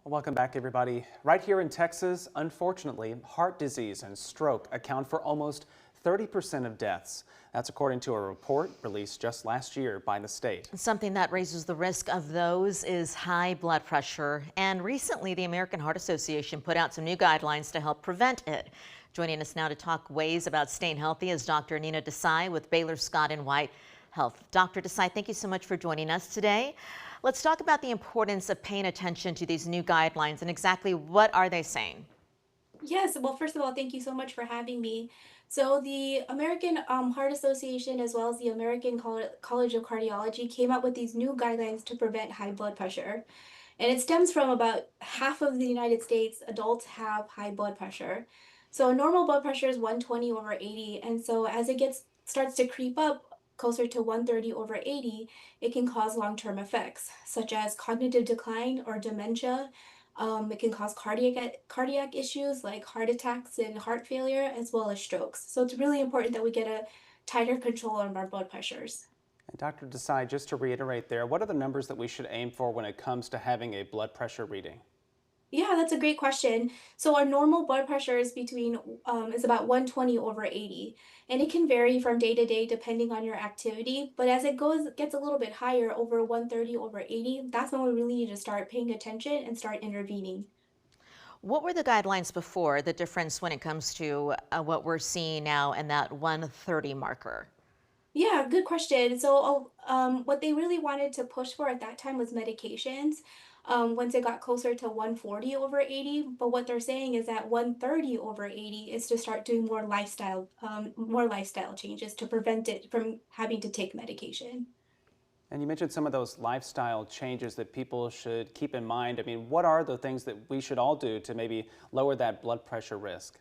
Welcome back, everybody. Right here in Texas, unfortunately, heart disease and stroke account for almost 30% of deaths. That's according to a report released just last year by the state. Something that raises the risk of those is high blood pressure. And recently, the American Heart Association put out some new guidelines to help prevent it. Joining us now to talk ways about staying healthy is Dr. Desai with Baylor Scott and White Health. Dr. Desai, thank you so much for joining us today. Let's talk about the importance of paying attention to these new guidelines and exactly what are they saying? Yes, well, first of all, thank you so much for having me. So, the American Heart Association, as well as the American College of Cardiology, came up with these new guidelines to prevent high blood pressure. And it stems from about half of the United States adults have high blood pressure. So, normal blood pressure is 120 over 80. And so, as it starts to creep up closer to 130 over 80, it can cause long-term effects, such as cognitive decline or dementia. It can cause cardiac issues like heart attacks and heart failure, as well as strokes. So it's really important that we get a tighter control on our blood pressures. And Dr. Desai, just to reiterate there, what are the numbers that we should aim for when it comes to having a blood pressure reading? Yeah, that's a great question. So our normal blood pressure is about 120 over 80, and it can vary from day to day depending on your activity. But as it gets a little bit higher, over 130 over 80, that's when we really need to start paying attention and start intervening. What were the guidelines before, the difference when it comes to what we're seeing now and that 130 marker? Yeah, good question. So, what they really wanted to push for at that time was medications. Once it got closer to 140 over 80, but what they're saying is that 130 over 80 is to start doing more lifestyle changes to prevent it from having to take medication. And you mentioned some of those lifestyle changes that people should keep in mind. I mean, what are the things that we should all do to maybe lower that blood pressure risk?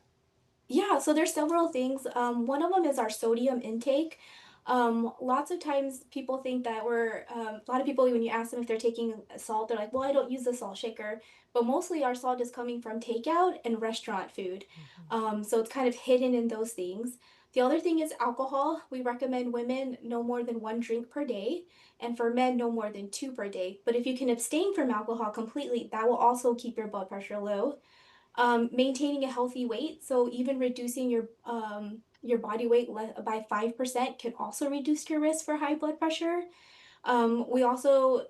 Yeah, so there's several things. One of them is our sodium intake. Lots of times people think that a lot of people, when you ask them if they're taking salt, they're like, well, I don't use the salt shaker. But mostly our salt is coming from takeout and restaurant food. So it's kind of hidden in those things. The other thing is alcohol. We recommend women no more than one drink per day, and for men, no more than two per day. But if you can abstain from alcohol completely, that will also keep your blood pressure low. Maintaining a healthy weight, so even reducing your body weight by 5% can also reduce your risk for high blood pressure. We also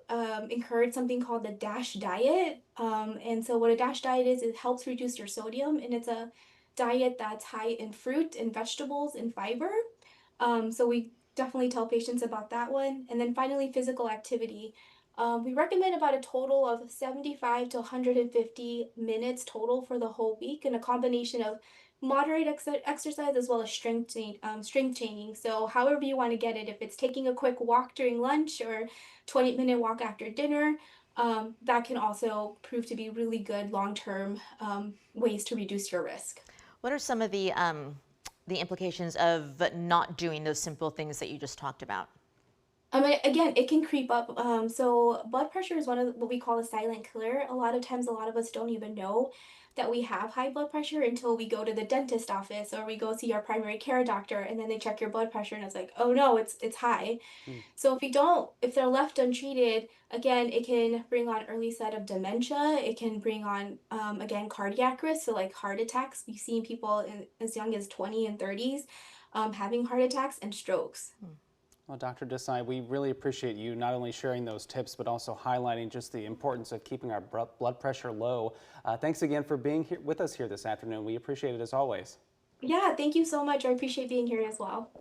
encourage something called the DASH diet. And so what a DASH diet is, it helps reduce your sodium, and it's a diet that's high in fruit and vegetables and fiber. So we definitely tell patients about that one. And then finally, physical activity. We recommend about a total of 75 to 150 minutes total for the whole week, and a combination of moderate exercise as well as strength training. So however you want to get it, if it's taking a quick walk during lunch or 20-minute walk after dinner, that can also prove to be really good long-term ways to reduce your risk. What are some of the implications of not doing those simple things that you just talked about? Again, it can creep up. So blood pressure is one of what we call a silent killer. A lot of times, a lot of us don't even know that we have high blood pressure until we go to the dentist office or we go see our primary care doctor, and then they check your blood pressure and it's like, oh no, it's high. Hmm. So if they're left untreated, again, it can bring on early set of dementia. It can bring on again cardiac risk, so like heart attacks. We've seen people as young as 20 and 30s having heart attacks and strokes. Well, Dr. Desai, we really appreciate you not only sharing those tips, but also highlighting just the importance of keeping our blood pressure low. Thanks again for being here with us here this afternoon. We appreciate it as always. Yeah, thank you so much. I appreciate being here as well.